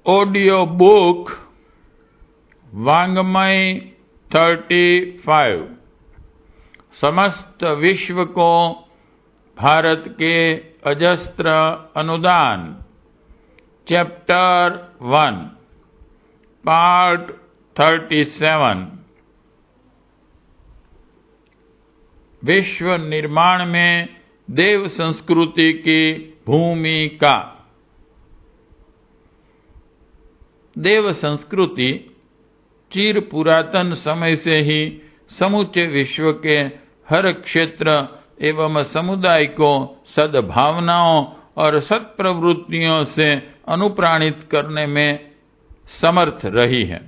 Audio book वांग्मय 35 समस्त विश्व को भारत के अजस्त्र अनुदान चैप्टर 1 पार्ट 37 विश्व निर्माण में देव संस्कृति की भूमिका। देव संस्कृति चिर पुरातन समय से ही समूचे विश्व के हर क्षेत्र एवं समुदाय को सद्भावनाओं और सत्प्रवृत्तियों से अनुप्राणित करने में समर्थ रही है।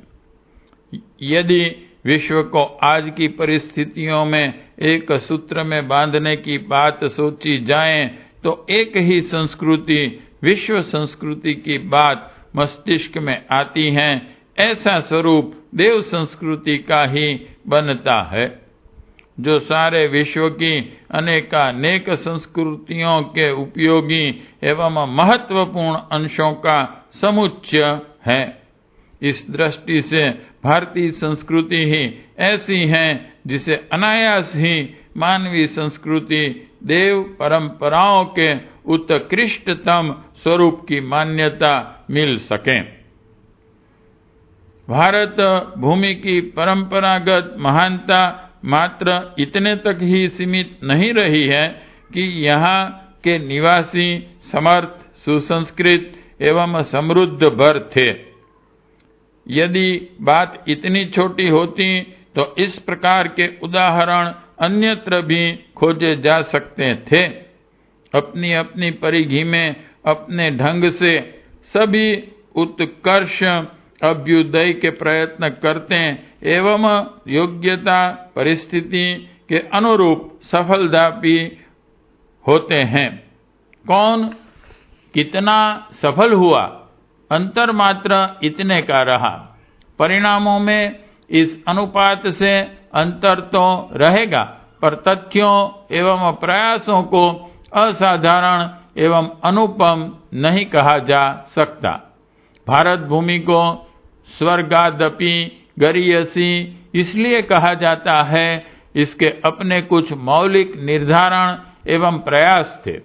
यदि विश्व को आज की परिस्थितियों में एक सूत्र में बांधने की बात सोची जाए तो एक ही संस्कृति विश्व संस्कृति की बात मस्तिष्क में आती है। ऐसा स्वरूप देव संस्कृति का ही बनता है, जो सारे विश्व की अनेकानेक संस्कृतियों के उपयोगी एवं महत्वपूर्ण अंशों का समुच्चय है। इस दृष्टि से भारतीय संस्कृति ही ऐसी है जिसे अनायास ही मानवीय संस्कृति देव परंपराओं के उत्कृष्टतम स्वरूप की मान्यता मिल सके। भारत भूमि की परंपरागत महानता मात्र इतने तक ही सीमित नहीं रही है कि यहाँ के निवासी समर्थ, सुसंस्कृत एवं समृद्ध वर थे। यदि बात इतनी छोटी होती तो इस प्रकार के उदाहरण अन्यत्र भी खोजे जा सकते थे। अपनी अपनी परिधि में अपने ढंग से सभी उत्कर्ष अभ्युदय के प्रयत्न करते एवं योग्यता परिस्थिति के अनुरूप सफलता भी होते हैं। कौन कितना सफल हुआ, अंतर मात्र इतने का रहा। परिणामों में इस अनुपात से अंतर तो रहेगा, पर तथ्यों एवं प्रयासों को असाधारण एवं अनुपम नहीं कहा जा सकता। भारत भूमि को स्वर्गादपि गरीयसी इसलिए कहा जाता है, इसके अपने कुछ मौलिक निर्धारण एवं प्रयास थे।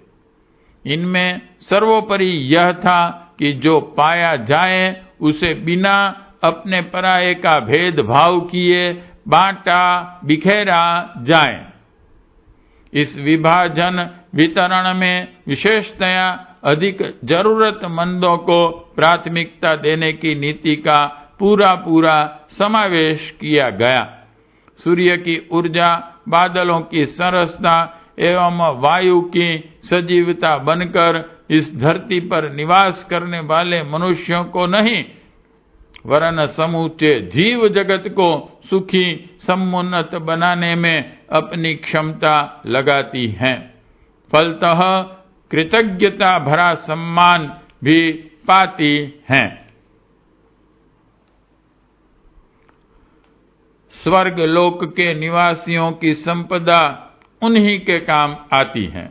इनमें सर्वोपरि यह था कि जो पाया जाए उसे बिना अपने पराये का भेदभाव किए बांटा बिखेरा जाए। इस विभाजन वितरण में विशेषतया अधिक जरूरतमंदों को प्राथमिकता देने की नीति का पूरा समावेश किया गया। सूर्य की ऊर्जा, बादलों की सरसता एवं वायु की सजीवता बनकर इस धरती पर निवास करने वाले मनुष्यों को नहीं, वरन समूचे जीव जगत को सुखी समुन्नत बनाने में अपनी क्षमता लगाती हैं। फलतः कृतज्ञता भरा सम्मान भी पाती हैं। स्वर्ग लोक के निवासियों की संपदा उन्हीं के काम आती है।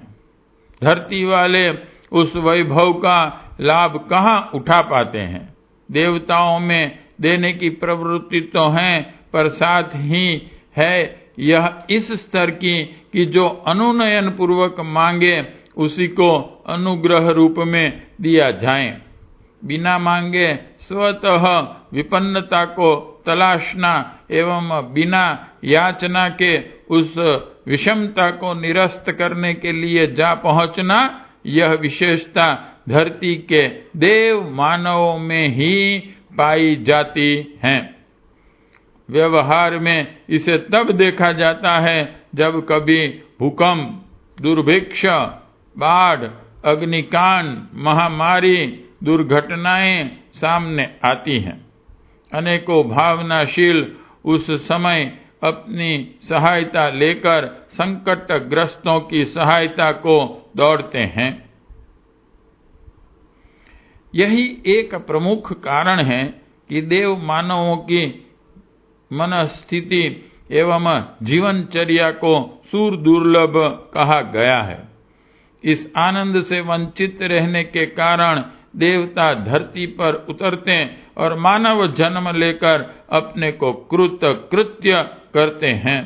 धरती वाले उस वैभव का लाभ कहाँ उठा पाते हैं। देवताओं में देने की प्रवृत्ति तो है, पर साथ ही है यह इस स्तर की कि जो अनुनयन पूर्वक मांगे उसी को अनुग्रह रूप में दिया जाए। बिना मांगे स्वतः विपन्नता को तलाशना एवं बिना याचना के उस विषमता को निरस्त करने के लिए जा पहुंचना, यह विशेषता धरती के देव मानवों में ही पाई जाती है। व्यवहार में इसे तब देखा जाता है जब कभी भूकंप, दुर्भिक्ष, बाढ़, अग्निकांड, महामारी, दुर्घटनाएं सामने आती हैं। अनेकों भावनाशील उस समय अपनी सहायता लेकर संकटग्रस्तों की सहायता को दौड़ते हैं। यही एक प्रमुख कारण है कि देव मानवों की मनस्थिति एवं जीवनचर्या को सूर दुर्लभ कहा गया है। इस आनंद से वंचित रहने के कारण देवता धरती पर उतरते और मानव जन्म लेकर अपने को कृत्य करते हैं।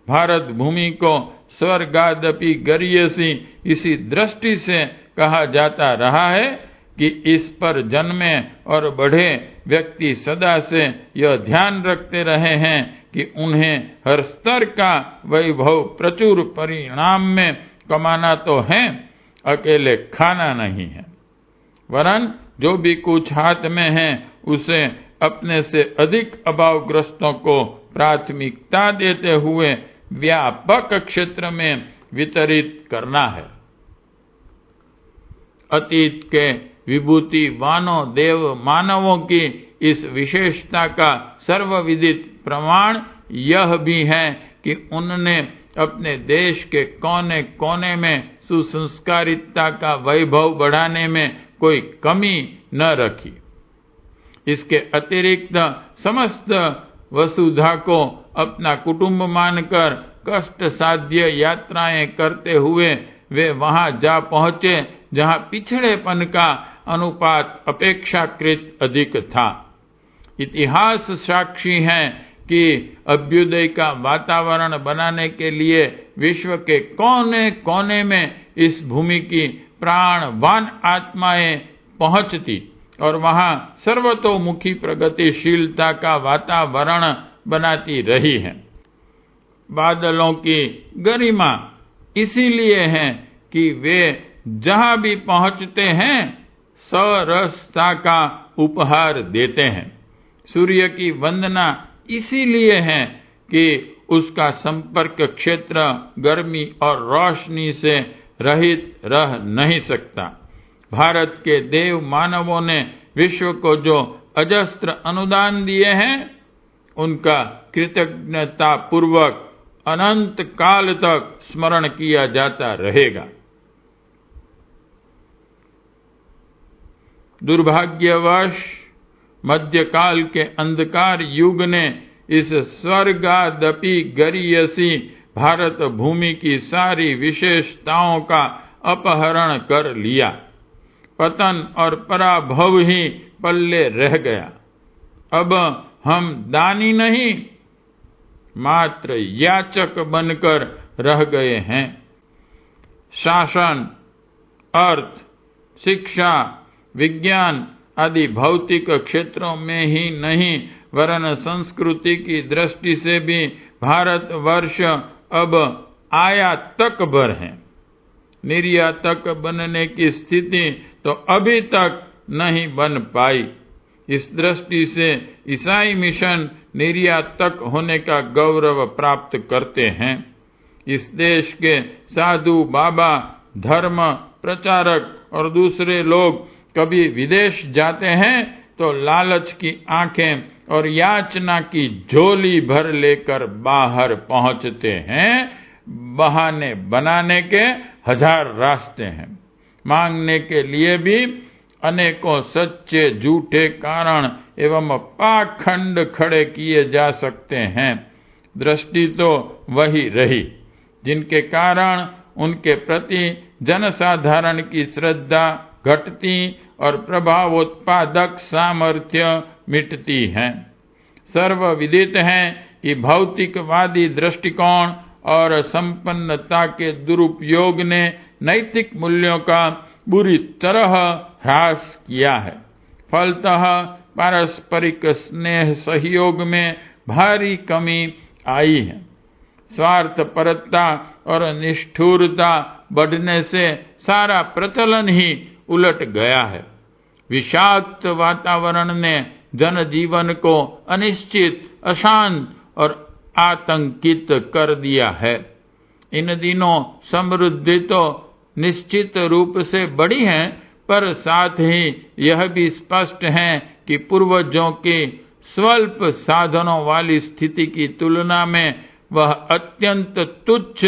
भारत भूमि को स्वर्गादपि गरीयसी इसी दृष्टि से कहा जाता रहा है कि इस पर जन्मे और बढ़े व्यक्ति सदा से यह ध्यान रखते रहे हैं कि उन्हें हर स्तर का वैभव प्रचुर परिणाम में कमाना तो है, अकेले खाना नहीं है। वरन जो भी कुछ हाथ में है उसे अपने से अधिक अभावग्रस्तों को प्राथमिकता देते हुए व्यापक क्षेत्र में वितरित करना है। अतीत के विभूतिवानों देव मानवों की इस विशेषता का सर्वविदित प्रमाण यह भी है कि उनने अपने देश के कोने कोने में सुसंस्कारिता का वैभव बढ़ाने में कोई कमी न रखी। इसके अतिरिक्त समस्त वसुधा को अपना कुटुंब मानकर कष्ट साध्य यात्राएं करते हुए वे वहां जा पहुंचे जहां पिछड़ेपन का अनुपात अपेक्षाकृत अधिक था। इतिहास साक्षी है कि अभ्युदय का वातावरण बनाने के लिए विश्व के कोने कोने में इस भूमि की प्राणवान आत्माएं पहुंचती और वहां सर्वतोमुखी प्रगतिशीलता का वातावरण बनाती रही है। बादलों की गरिमा इसीलिए है कि वे जहां भी पहुंचते हैं सरसता का उपहार देते हैं। सूर्य की वंदना इसीलिए है कि उसका संपर्क क्षेत्र गर्मी और रोशनी से रहित रह नहीं सकता। भारत के देव मानवों ने विश्व को जो अजस्त्र अनुदान दिए हैं उनका कृतज्ञता पूर्वक अनंत काल तक स्मरण किया जाता रहेगा। दुर्भाग्यवश मध्यकाल के अंधकार युग ने इस स्वर्गादपि गरीयसी भारत भूमि की सारी विशेषताओं का अपहरण कर लिया। पतन और पराभव ही पल्ले रह गया। अब हम दानी नहीं मात्र याचक बनकर रह गए हैं। शासन, अर्थ, शिक्षा, विज्ञान आदि भौतिक क्षेत्रों में ही नहीं वरन संस्कृति की दृष्टि से भी भारतवर्ष अब आयातक भर है। निर्यातक बनने की स्थिति तो अभी तक नहीं बन पाई। इस दृष्टि से ईसाई मिशन निर्यातक होने का गौरव प्राप्त करते हैं। इस देश के साधु बाबा, धर्म प्रचारक और दूसरे लोग कभी विदेश जाते हैं तो लालच की आंखें और याचना की झोली भर लेकर बाहर पहुंचते हैं। बहाने बनाने के हजार रास्ते हैं। मांगने के लिए भी अनेकों सच्चे झूठे कारण एवं पाखंड खड़े किए जा सकते हैं। दृष्टि तो वही रही जिनके कारण उनके प्रति जनसाधारण की श्रद्धा घटती और प्रभावोत्पादक सामर्थ्य मिटती है। सर्वविदित है कि भौतिकवादी दृष्टिकोण और संपन्नता के दुरुपयोग ने नैतिक मूल्यों का बुरी तरह ह्रास किया है। फलतः पारस्परिक स्नेह सहयोग में भारी कमी आई है। स्वार्थपरता और निष्ठुरता बढ़ने से सारा प्रचलन ही उलट गया है। विषाक्त वातावरण ने जनजीवन को अनिश्चित, अशांत और आतंकित कर दिया है। इन दिनों समृद्धि तो निश्चित रूप से बढ़ी है, पर साथ ही यह भी स्पष्ट है कि पूर्वजों की स्वल्प साधनों वाली स्थिति की तुलना में वह अत्यंत तुच्छ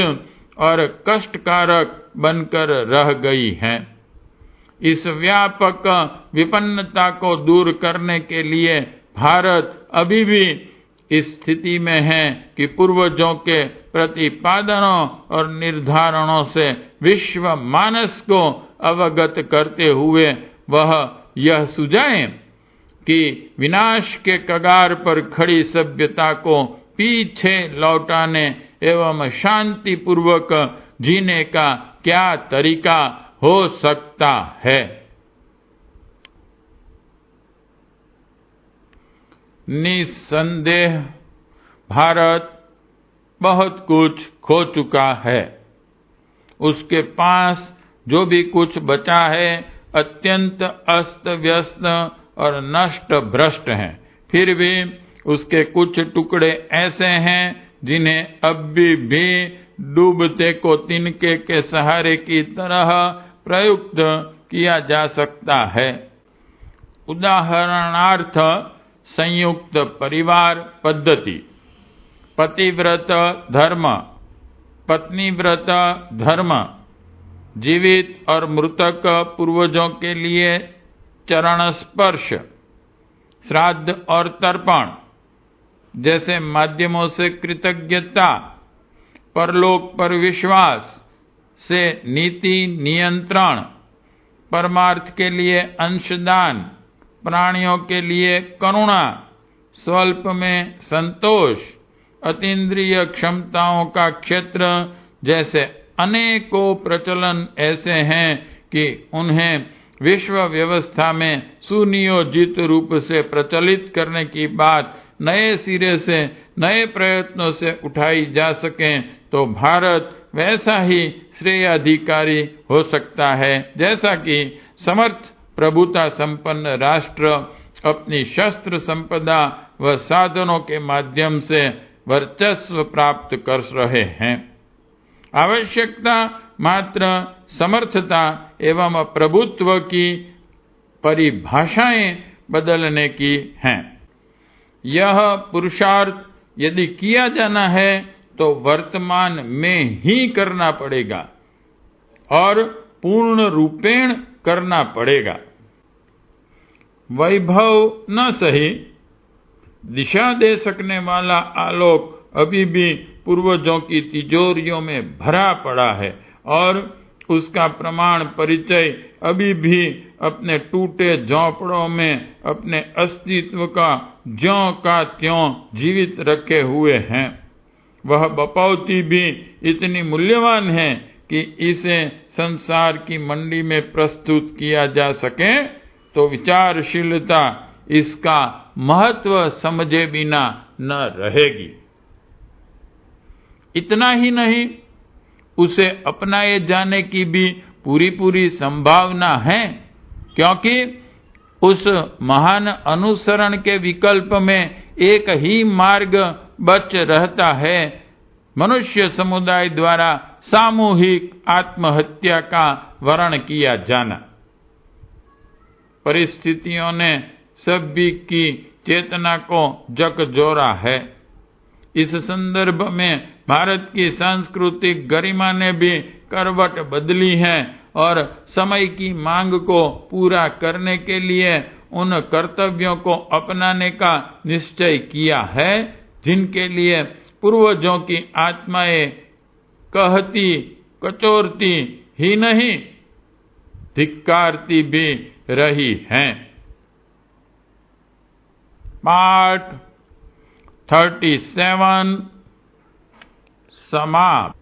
और कष्टकारक बनकर रह गई है। इस व्यापक विपन्नता को दूर करने के लिए भारत अभी भी इस स्थिति में है कि पूर्वजों के प्रतिपादनों और निर्धारणों से विश्व मानस को अवगत करते हुए वह यह सुझाएं कि विनाश के कगार पर खड़ी सभ्यता को पीछे लौटाने एवं शांति पूर्वक जीने का क्या तरीका हो सकता है। निस्संदेह भारत बहुत कुछ खो चुका है। उसके पास जो भी कुछ बचा है अत्यंत अस्त व्यस्त और नष्ट भ्रष्ट हैं। फिर भी उसके कुछ टुकड़े ऐसे हैं जिन्हें अब भी डूबते को तिनके के सहारे की तरह प्रयुक्त किया जा सकता है। उदाहरणार्थ संयुक्त परिवार पद्धति, पतिव्रत धर्म, पत्नीव्रत धर्म, जीवित और मृतक पूर्वजों के लिए चरण स्पर्श, श्राद्ध और तर्पण जैसे माध्यमों से कृतज्ञता, परलोक पर विश्वास से नीति नियंत्रण, परमार्थ के लिए अंशदान, प्राणियों के लिए करुणा, स्वल्प में संतोष, अतीन्द्रिय क्षमताओं का क्षेत्र जैसे अनेकों प्रचलन ऐसे हैं कि उन्हें विश्व व्यवस्था में सुनियोजित रूप से प्रचलित करने की बात नए सिरे से नए प्रयत्नों से उठाई जा सके तो भारत वैसा ही श्रेयाधिकारी हो सकता है जैसा कि समर्थ प्रभुता संपन्न राष्ट्र अपनी शस्त्र संपदा व साधनों के माध्यम से वर्चस्व प्राप्त कर रहे हैं। आवश्यकता मात्र समर्थता एवं प्रभुत्व की परिभाषाएं बदलने की हैं। यह पुरुषार्थ यदि किया जाना है तो वर्तमान में ही करना पड़ेगा और पूर्ण रूपेण करना पड़ेगा। वैभव न सही, दिशा दे सकने वाला आलोक अभी भी पूर्वजों की तिजोरियों में भरा पड़ा है और उसका प्रमाण परिचय अभी भी अपने टूटे झोंपड़ों में अपने अस्तित्व का ज्यों का त्यों जीवित रखे हुए हैं। वह बपौती भी इतनी मूल्यवान है कि इसे संसार की मंडी में प्रस्तुत किया जा सके तो विचारशीलता इसका महत्व समझे बिना न रहेगी। इतना ही नहीं, उसे अपनाए जाने की भी पूरी पूरी संभावना है, क्योंकि उस महान अनुसरण के विकल्प में एक ही मार्ग बच रहता है, मनुष्य समुदाय द्वारा सामूहिक आत्महत्या का वर्ण किया जाना। परिस्थितियों ने सभी की चेतना को झकझोरा है। इस संदर्भ में भारत की सांस्कृतिक गरिमा ने भी करवट बदली है और समय की मांग को पूरा करने के लिए उन कर्तव्यों को अपनाने का निश्चय किया है जिनके लिए पूर्वजों की आत्माएं कहती कचोरती ही नहीं धिक्कारती भी रही हैं। पाठ 37 समाप्त।